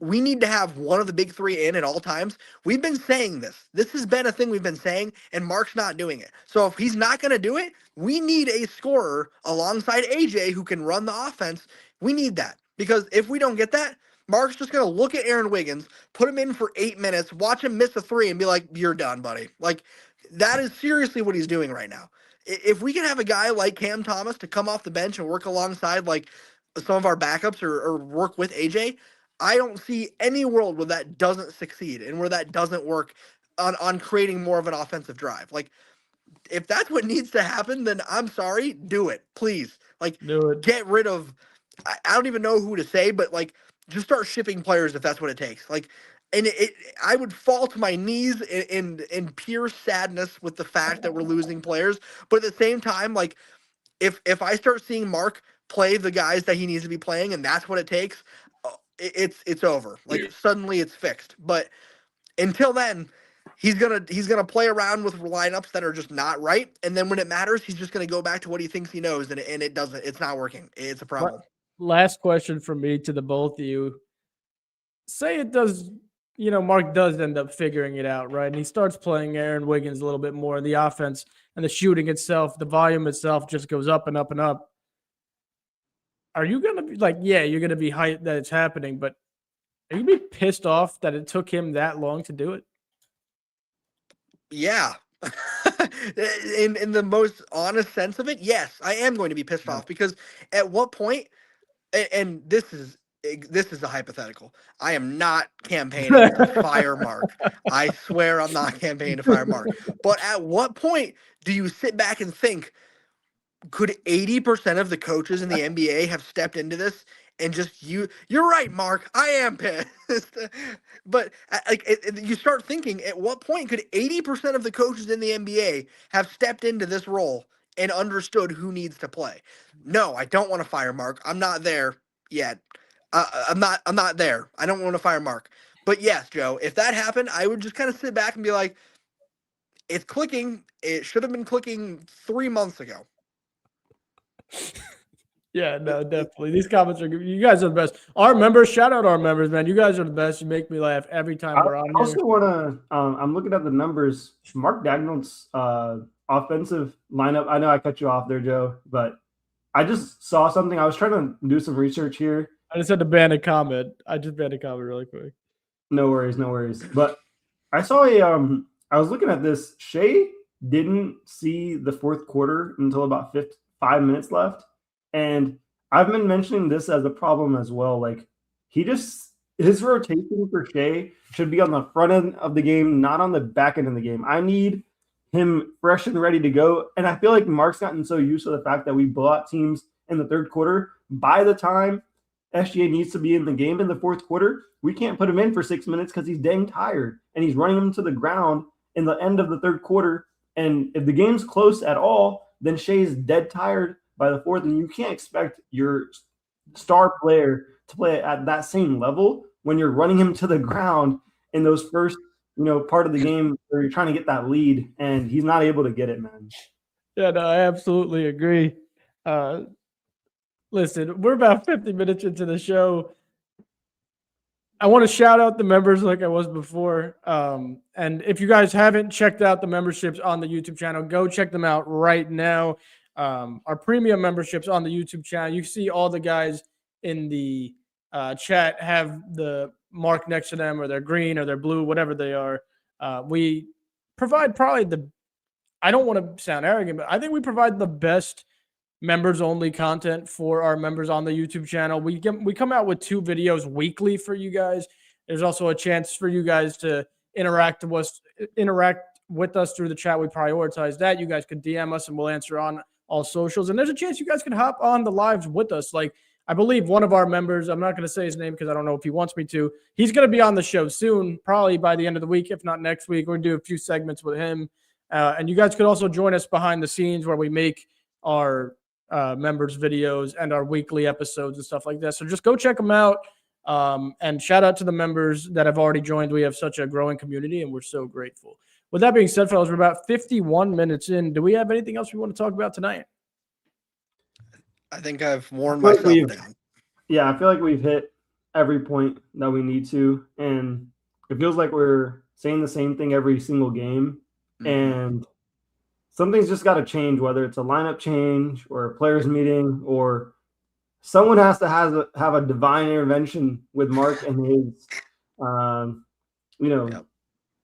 we need to have one of the big three in at all times. We've been saying this. This has been a thing we've been saying, and Mark's not doing it. So if he's not going to do it, we need a scorer alongside AJ who can run the offense. We need that, because if we don't get that, Mark's just going to look at Aaron Wiggins, put him in for 8 minutes, watch him miss a three, and be like, you're done, buddy. Like, that is seriously what he's doing right now. If we can have a guy like Cam Thomas to come off the bench and work alongside, like, some of our backups or work with AJ, I don't see any world where that doesn't succeed and where that doesn't work on creating more of an offensive drive. Like, if that's what needs to happen, then I'm sorry, do it, please. Like, Do it. get rid of. I don't even know who to say, but like, just start shipping players if that's what it takes. Like, and I would fall to my knees in pure sadness with the fact that we're losing players. But at the same time, like, if I start seeing Mark play the guys that he needs to be playing, and that's what it takes, it's over. Like, suddenly it's fixed. But until then, he's gonna play around with lineups that are just not right, and then when it matters, he's just gonna go back to what he thinks he knows, and it doesn't. It's not working. It's a problem. Last question from me to the both of you. Say it does, Mark does end up figuring it out, right? And he starts playing Aaron Wiggins a little bit more. The offense and the shooting itself, the volume itself just goes up and up and up. Are you going to be like, yeah, you're going to be hyped that it's happening, but are you going to be pissed off that it took him that long to do it? Yeah. in the most honest sense of it, yes, I am going to be pissed off, because at what point, and this is a hypothetical. I am not campaigning to fire Mark. I swear I'm not campaigning to fire Mark. But at what point do you sit back and think, could 80% of the coaches in the NBA have stepped into this and just you're right, Mark, I am pissed. But you start thinking, at what point could 80% of the coaches in the NBA have stepped into this role and understood who needs to play? No, I don't want to fire Mark. I'm not there yet. I'm not there. I don't want to fire Mark. But yes, Joe, if that happened, I would just kind of sit back and be like, it's clicking. It should have been clicking 3 months ago. Yeah, no, definitely. These comments are good. You guys are the best. Our members, shout out our members, man. You guys are the best. You make me laugh every time we're on here. I also want to, I'm looking at the numbers. Mark Dagnall's offensive lineup. I know I cut you off there, Joe, but I just saw something. I was trying to do some research here. I just had to ban a comment. I just banned a comment really quick. No worries. But I saw I was looking at this. Shea didn't see the fourth quarter until about 5 minutes left. And I've been mentioning this as a problem as well. Like, his rotation for Shea should be on the front end of the game, not on the back end of the game. I need him fresh and ready to go. And I feel like Mark's gotten so used to the fact that we blow out teams in the third quarter. By the time SGA needs to be in the game in the fourth quarter, we can't put him in for 6 minutes because he's dang tired. And he's running him to the ground in the end of the third quarter. And if the game's close at all, then Shea's dead tired by the fourth, and you can't expect your star player to play at that same level when you're running him to the ground in those first, part of the game where you're trying to get that lead, and he's not able to get it, man. Yeah, no, I absolutely agree. Listen, we're about 50 minutes into the show. I want to shout out the members like I was before. And if you guys haven't checked out the memberships on the YouTube channel, go check them out right now. Our premium memberships on the YouTube channel, you see all the guys in the chat have the mark next to them, or they're green or they're blue, whatever they are. We provide probably I don't want to sound arrogant, but I think we provide the best members only content for our members on the YouTube channel. We come out with 2 videos weekly for you guys. There's also a chance for you guys to interact with us through the chat. We prioritize that. You guys can DM us and we'll answer on all socials. And there's a chance you guys can hop on the lives with us. Like, I believe one of our members, I'm not going to say his name because I don't know if he wants me to. He's going to be on the show soon, probably by the end of the week, if not next week. We're going to do a few segments with him. And you guys could also join us behind the scenes where we make our members videos and our weekly episodes and stuff like that. So just go check them out. And shout out to the members that have already joined. We have such a growing community and we're so grateful. With that being said, fellas, we're about 51 minutes in. Do we have anything else we want to talk about tonight? I think I've worn myself down. Yeah, I feel like we've hit every point that we need to. And it feels like we're saying the same thing every single game. Mm-hmm. And something's just got to change, whether it's a lineup change or a players meeting, or someone has to have a divine intervention with Mark and his,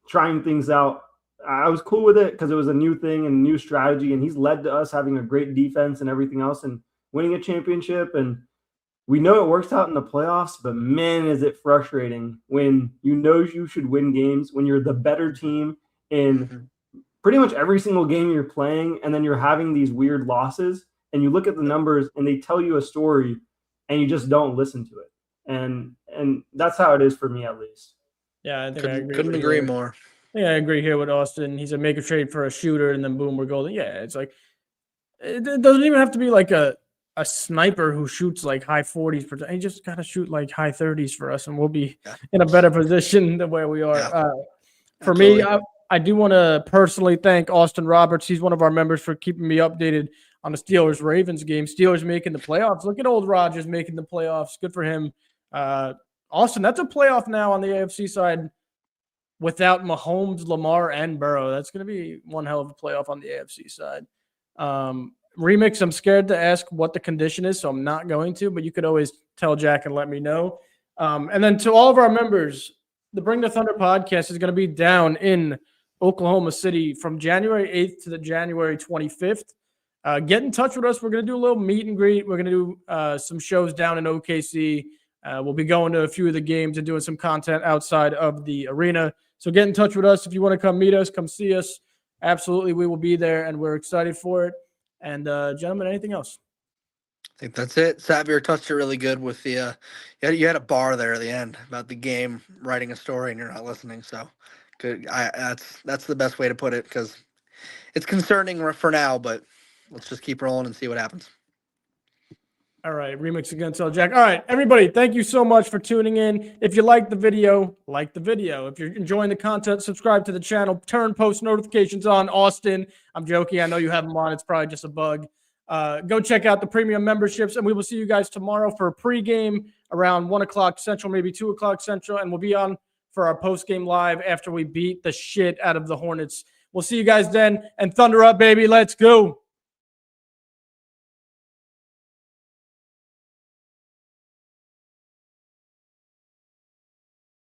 trying things out. I was cool with it because it was a new thing and new strategy, and he's led to us having a great defense and everything else and winning a championship. And we know it works out in the playoffs, but man, is it frustrating when you know you should win games, when you're the better team in pretty much every single game you're playing, and then you're having these weird losses, and you look at the numbers and they tell you a story, and you just don't listen to it. And that's how it is for me, at least. Yeah, I think I agree. Couldn't agree more. Yeah, I agree here with Austin. He said make a trade for a shooter, and then boom, we're golden. Yeah, it's like it doesn't even have to be like a sniper who shoots like high 40s percent. He just got to shoot like high 30s for us, and we'll be in a better position than where we are. Yeah. For me, I do want to personally thank Austin Roberts. He's one of our members for keeping me updated on the Steelers-Ravens game. Steelers making the playoffs. Look at old Rodgers making the playoffs. Good for him. Austin, that's a playoff now on the AFC side without Mahomes, Lamar, and Burrow. That's going to be one hell of a playoff on the AFC side. Remix, I'm scared to ask what the condition is, so I'm not going to, but you could always tell Jack and let me know. And then to all of our members, the Bring the Thunder podcast is going to be down in Oklahoma City from January 8th to the January 25th. Get in touch with us. We're going to do a little meet and greet. We're going to do some shows down in OKC. We'll be going to a few of the games and doing some content outside of the arena. So get in touch with us. If you want to come meet us, come see us. Absolutely, we will be there, and we're excited for it. And, gentlemen, anything else? I think that's it. Xavier touched it really good with the you had a bar there at the end about the game writing a story and you're not listening. So good. That's the best way to put it, because it's concerning for now, but let's just keep rolling and see what happens. All right, Remix again, tell Jack. All right, everybody, thank you so much for tuning in. If you like the video, like the video. If you're enjoying the content, subscribe to the channel. Turn post notifications on. Austin, I'm joking. I know you have them on. It's probably just a bug. Go check out the premium memberships, and we will see you guys tomorrow for a pregame around 1 o'clock Central, maybe 2 o'clock Central, and we'll be on for our postgame live after we beat the shit out of the Hornets. We'll see you guys then, and Thunder up, baby. Let's go.